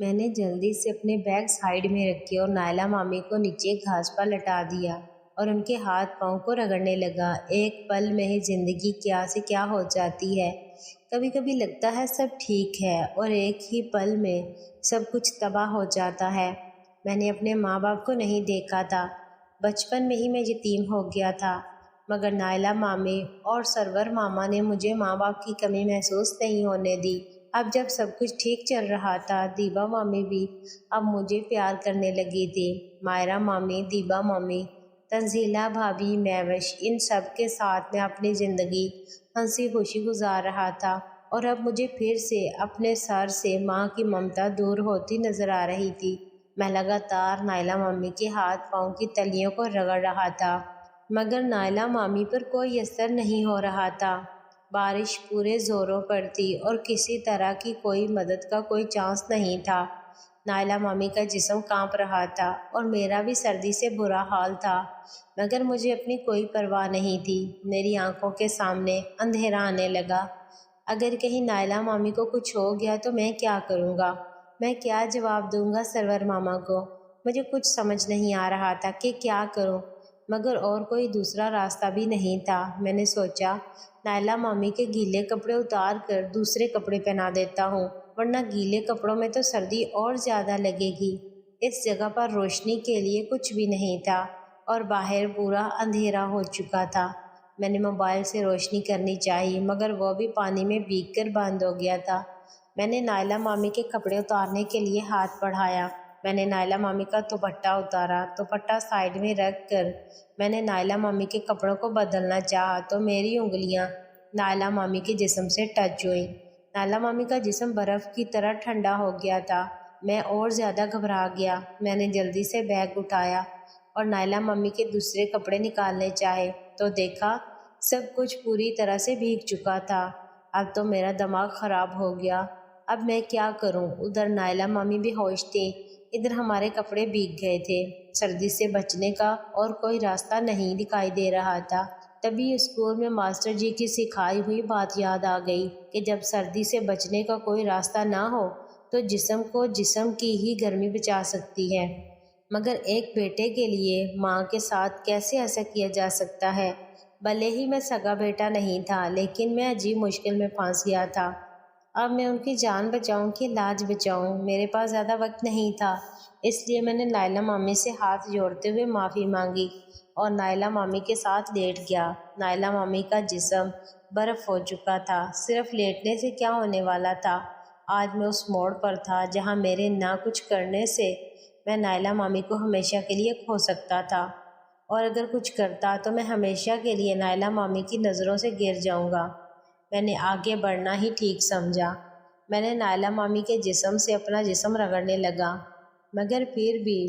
میں نے جلدی سے اپنے بیگ سائیڈ میں رکھے اور نائلہ مامی کو نیچے گھاس پر لٹا دیا اور ان کے ہاتھ پاؤں کو رگڑنے لگا۔ ایک پل میں ہی زندگی کیا سے کیا ہو جاتی ہے۔ کبھی کبھی لگتا ہے سب ٹھیک ہے اور ایک ہی پل میں سب کچھ تباہ ہو جاتا ہے۔ میں نے اپنے ماں باپ کو نہیں دیکھا تھا، بچپن میں ہی میں یتیم ہو گیا تھا، مگر نائلہ مامی اور سرور ماما نے مجھے ماں باپ کی کمی محسوس نہیں ہونے دی۔ اب جب سب کچھ ٹھیک چل رہا تھا، دیبا مامی بھی اب مجھے پیار کرنے لگی تھی۔ مائرہ مامی، دیبا مامی، تنزیلہ بھابھی، مہوش، ان سب کے ساتھ میں اپنی زندگی ہنسی خوشی گزار رہا تھا، اور اب مجھے پھر سے اپنے سر سے ماں کی ممتا دور ہوتی نظر آ رہی تھی۔ میں لگاتار نائلہ مامی کے ہاتھ پاؤں کی تلیوں کو رگڑ رہا تھا، مگر نائلہ مامی پر کوئی اثر نہیں ہو رہا تھا۔ بارش پورے زوروں پر تھی اور کسی طرح کی کوئی مدد کا کوئی چانس نہیں تھا۔ نائلہ مامی کا جسم کانپ رہا تھا اور میرا بھی سردی سے برا حال تھا، مگر مجھے اپنی کوئی پرواہ نہیں تھی۔ میری آنکھوں کے سامنے اندھیرا آنے لگا۔ اگر کہیں نائلہ مامی کو کچھ ہو گیا تو میں کیا کروں گا؟ میں کیا جواب دوں گا سرور ماما کو؟ مجھے کچھ سمجھ نہیں آ رہا تھا کہ کیا کروں، مگر اور کوئی دوسرا راستہ بھی نہیں تھا۔ میں نے سوچا نائلہ مامی کے گیلے کپڑے اتار کر دوسرے کپڑے پہنا دیتا ہوں، ورنہ گیلے کپڑوں میں تو سردی اور زیادہ لگے گی۔ اس جگہ پر روشنی کے لیے کچھ بھی نہیں تھا اور باہر پورا اندھیرا ہو چکا تھا۔ میں نے موبائل سے روشنی کرنی چاہی، مگر وہ بھی پانی میں بھیگ کر بند ہو گیا تھا۔ میں نے نائلہ مامی کے کپڑے اتارنے کے لیے ہاتھ بڑھایا۔ میں نے نائلہ مامی کا دوپٹہ اتارا۔ دوپٹہ سائیڈ میں رکھ کر میں نے نائلہ مامی کے کپڑوں کو بدلنا چاہا تو میری انگلیاں نائلہ مامی کے جسم سے ٹچ ہوئیں۔ نائلہ مامی کا جسم برف کی طرح ٹھنڈا ہو گیا تھا۔ میں اور زیادہ گھبرا گیا۔ میں نے جلدی سے بیگ اٹھایا اور نائلہ مامی کے دوسرے کپڑے نکالنے چاہے تو دیکھا سب کچھ پوری طرح سے بھیگ چکا تھا۔ اب تو میرا دماغ خراب ہو گیا۔ اب میں کیا کروں؟ ادھر نائلہ مامی بے ہوش تھی، ادھر ہمارے کپڑے بھیگ گئے تھے۔ سردی سے بچنے کا اور کوئی راستہ نہیں دکھائی دے رہا تھا۔ تبھی اسکول میں ماسٹر جی کی سکھائی ہوئی بات یاد آ گئی کہ جب سردی سے بچنے کا کوئی راستہ نہ ہو تو جسم کو جسم کی ہی گرمی بچا سکتی ہے، مگر ایک بیٹے کے لیے ماں کے ساتھ کیسے ایسا کیا جا سکتا ہے؟ بھلے ہی میں سگا بیٹا نہیں تھا، لیکن میں عجیب مشکل میں پھنس گیا تھا۔ اب میں ان کی جان بچاؤں کہ لاج بچاؤں؟ میرے پاس زیادہ وقت نہیں تھا، اس لیے میں نے نائلہ مامی سے ہاتھ جوڑتے ہوئے معافی مانگی اور نائلہ مامی کے ساتھ لیٹ گیا۔ نائلہ مامی کا جسم برف ہو چکا تھا، صرف لیٹنے سے کیا ہونے والا تھا؟ آج میں اس موڑ پر تھا جہاں میرے نہ کچھ کرنے سے میں نائلہ مامی کو ہمیشہ کے لیے کھو سکتا تھا، اور اگر کچھ کرتا تو میں ہمیشہ کے لیے نائلہ مامی کی نظروں سے گر جاؤں گا۔ میں نے آگے بڑھنا ہی ٹھیک سمجھا۔ میں نے نائلہ مامی کے جسم سے اپنا جسم رگڑنے لگا، مگر پھر بھی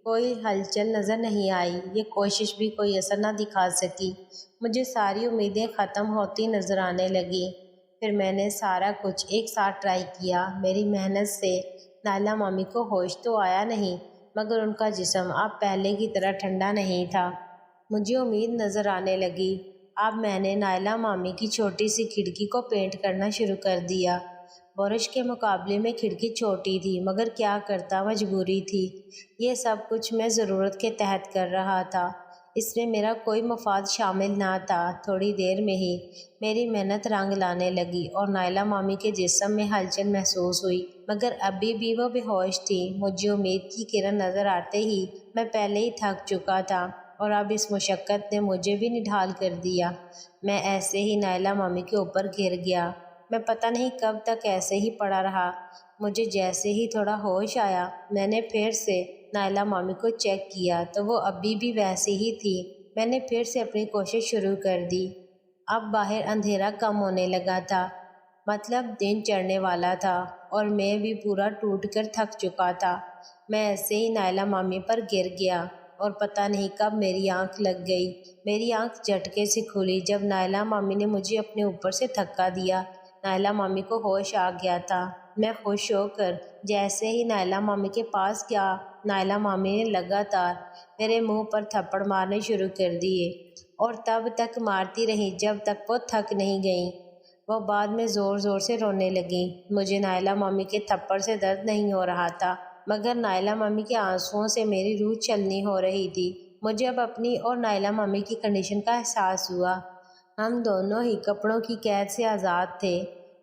کوئی ہلچل نظر نہیں آئی۔ یہ کوشش بھی کوئی اثر نہ دکھا سکی۔ مجھے ساری امیدیں ختم ہوتی نظر آنے لگیں۔ پھر میں نے سارا کچھ ایک ساتھ ٹرائی کیا۔ میری محنت سے نائلہ مامی کو ہوش تو آیا نہیں، مگر ان کا جسم اب پہلے کی طرح ٹھنڈا نہیں تھا۔ مجھے امید نظر آنے لگی۔ اب میں نے نائلہ مامی کی چھوٹی سی کھڑکی کو پینٹ کرنا شروع کر دیا۔ برش کے مقابلے میں کھڑکی چھوٹی تھی، مگر کیا کرتا، مجبوری تھی۔ یہ سب کچھ میں ضرورت کے تحت کر رہا تھا، اس میں میرا کوئی مفاد شامل نہ تھا۔ تھوڑی دیر میں ہی میری محنت رنگ لانے لگی اور نائلہ مامی کے جسم میں ہلچل محسوس ہوئی، مگر ابھی بھی وہ بے ہوش تھی۔ مجھے امید کی کرن نظر آتے ہی میں پہلے ہی تھک چکا تھا اور اب اس مشقت نے مجھے بھی نڈھال کر دیا۔ میں ایسے ہی نائلہ مامی کے اوپر گر گیا۔ میں پتہ نہیں کب تک ایسے ہی پڑا رہا۔ مجھے جیسے ہی تھوڑا ہوش آیا، میں نے پھر سے نائلہ مامی کو چیک کیا تو وہ ابھی بھی ویسی ہی تھی۔ میں نے پھر سے اپنی کوشش شروع کر دی۔ اب باہر اندھیرا کم ہونے لگا تھا، مطلب دن چڑھنے والا تھا، اور میں بھی پورا ٹوٹ کر تھک چکا تھا۔ میں ایسے ہی نائلہ مامی پر گر گیا اور پتہ نہیں کب میری آنکھ لگ گئی۔ میری آنکھ جھٹکے سے کھلی جب نائلہ مامی نے مجھے اپنے اوپر سے دھکا دیا۔ نائلہ مامی کو ہوش آ گیا تھا۔ میں خوش ہو کر جیسے ہی نائلہ مامی کے پاس گیا، نائلہ مامی نے لگاتار میرے منہ پر تھپڑ مارنے شروع کر دیے، اور تب تک مارتی رہی جب تک وہ تھک نہیں گئیں۔ وہ بعد میں زور زور سے رونے لگی۔ مجھے نائلہ مامی کے تھپڑ سے درد نہیں ہو رہا تھا، مگر نائلہ مامی کے آنسوؤں سے میری روح چلنی ہو رہی تھی۔ مجھے اب اپنی اور نائلہ مامی کی کنڈیشن کا احساس ہوا۔ ہم دونوں ہی کپڑوں کی قید سے آزاد تھے۔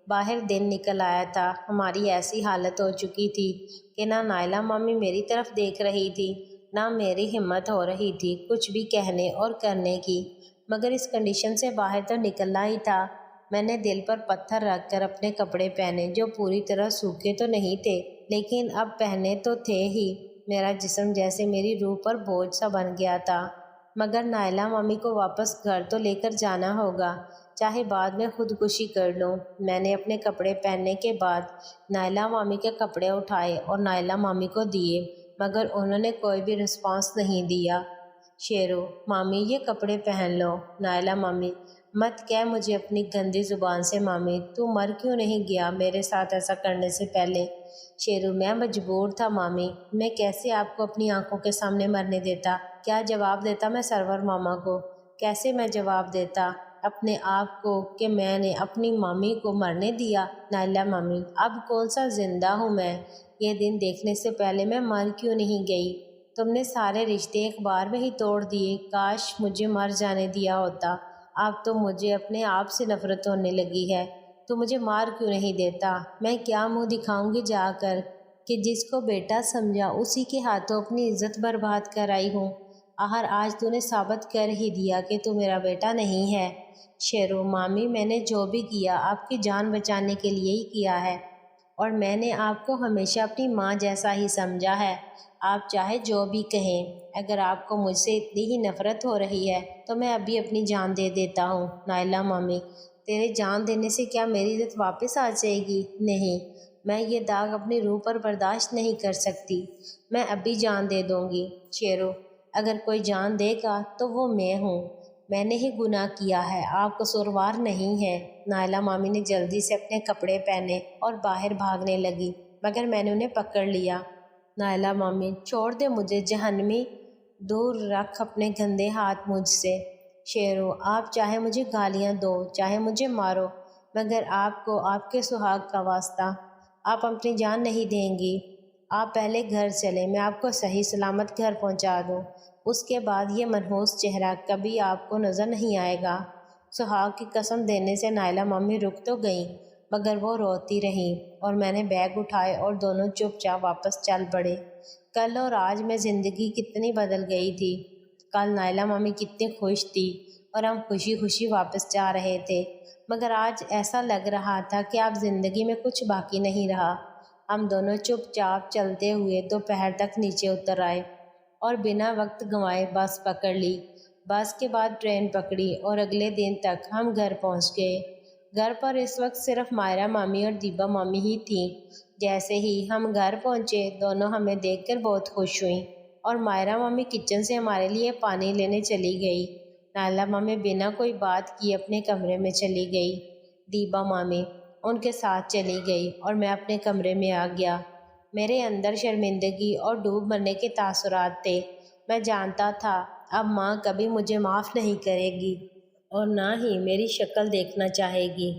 باہر دن نکل آیا تھا۔ ہماری ایسی حالت ہو چکی تھی کہ نہ نائلہ مامی میری طرف دیکھ رہی تھی، نہ میری ہمت ہو رہی تھی کچھ بھی کہنے اور کرنے کی، مگر اس کنڈیشن سے باہر تو نکلنا ہی تھا۔ میں نے دل پر پتھر رکھ کر اپنے کپڑے پہنے، جو پوری طرح سوکھے تو نہیں تھے لیکن اب پہنے تو تھے ہی۔ میرا جسم جیسے میری روح پر بوجھ سا بن گیا تھا، مگر نائلہ مامی کو واپس گھر تو لے کر جانا ہوگا، چاہے بعد میں خودکشی کر لوں۔ میں نے اپنے کپڑے پہننے کے بعد نائلہ مامی کے کپڑے اٹھائے اور نائلہ مامی کو دیے، مگر انہوں نے کوئی بھی رسپانس نہیں دیا۔ شیرو: مامی یہ کپڑے پہن لو۔ نائلہ مامی: مت کہہ مجھے اپنی گندی زبان سے مامی، تو مر کیوں نہیں گیا میرے ساتھ ایسا کرنے سے پہلے؟ شیرو: میں مجبور تھا مامی، میں کیسے آپ کو اپنی آنکھوں کے سامنے مرنے دیتا؟ کیا جواب دیتا میں سرور ماما کو؟ کیسے میں جواب دیتا اپنے آپ کو کہ میں نے اپنی مامی کو مرنے دیا؟ نائلہ مامی: اب کون سا زندہ ہوں میں؟ یہ دن دیکھنے سے پہلے میں مر کیوں نہیں گئی؟ تم نے سارے رشتے ایک بار میں ہی توڑ دیے، کاش مجھے مر جانے دیا ہوتا۔ اب تو مجھے اپنے آپ سے نفرت ہونے لگی ہے، تو مجھے مار کیوں نہیں دیتا؟ میں کیا منہ دکھاؤں گی جا کر کہ جس کو بیٹا سمجھا اسی کے ہاتھوں اپنی عزت برباد کر آئی ہوں؟ آخر آج تو نے ثابت کر ہی دیا کہ تو میرا بیٹا نہیں ہے۔ شیرو: مامی میں نے جو بھی کیا آپ کی جان بچانے کے لیے ہی کیا ہے، اور میں نے آپ کو ہمیشہ اپنی ماں جیسا ہی سمجھا ہے۔ آپ چاہے جو بھی کہیں، اگر آپ کو مجھ سے اتنی ہی نفرت ہو رہی ہے تو میں ابھی اپنی جان دے دیتا ہوں۔ نائلہ مامی: تیرے جان دینے سے کیا میری عزت واپس آ جائے گی؟ نہیں، میں یہ داغ اپنی روح پر برداشت نہیں کر سکتی، میں ابھی جان دے دوں گی۔ شیرو: اگر کوئی جان دے گا تو وہ میں ہوں، میں نے ہی گناہ کیا ہے، آپ قصوروار نہیں ہیں۔ نائلہ مامی نے جلدی سے اپنے کپڑے پہنے اور باہر بھاگنے لگی، مگر میں نے انہیں پکڑ لیا۔ نائلہ مامی: چھوڑ دے مجھے جہنمی، دور رکھ اپنے گندے ہاتھ مجھ سے۔ شیرو: آپ چاہے مجھے گالیاں دو، چاہے مجھے مارو، مگر آپ کو آپ کے سہاگ کا واسطہ، آپ اپنی جان نہیں دیں گی۔ آپ پہلے گھر چلیں، میں آپ کو صحیح سلامت گھر پہنچا دوں، اس کے بعد یہ منحوس چہرہ کبھی آپ کو نظر نہیں آئے گا۔ سہاگ کی قسم دینے سے نائلہ مامی رک تو گئیں، مگر وہ روتی رہیں، اور میں نے بیگ اٹھائے اور دونوں چپ چاپ واپس چل پڑے۔ کل اور آج میں زندگی کتنی بدل گئی تھی۔ کل نائلہ مامی کتنی خوش تھی اور ہم خوشی خوشی واپس جا رہے تھے، مگر آج ایسا لگ رہا تھا کہ اب زندگی میں کچھ باقی نہیں رہا۔ ہم دونوں چپ چاپ چلتے ہوئے دوپہر تک نیچے اتر آئے اور بنا وقت گنوائے بس پکڑ لی۔ بس کے بعد ٹرین پکڑی اور اگلے دن تک ہم گھر پہنچ گئے۔ گھر پر اس وقت صرف مائرہ مامی اور دیبا مامی ہی تھیں۔ جیسے ہی ہم گھر پہنچے دونوں ہمیں دیکھ کر بہت خوش ہوئیں، اور مائرہ مامی کچن سے ہمارے لیے پانی لینے چلی گئی۔ نائلہ مامی بنا کوئی بات کیے اپنے کمرے میں چلی گئی۔ دیبا مامی ان کے ساتھ چلی گئی اور میں اپنے کمرے میں آ گیا۔ میرے اندر شرمندگی اور ڈوب مرنے کے تاثرات تھے۔ میں جانتا تھا اب ماں کبھی مجھے معاف نہیں کرے گی اور نہ ہی میری شکل دیکھنا چاہے گی۔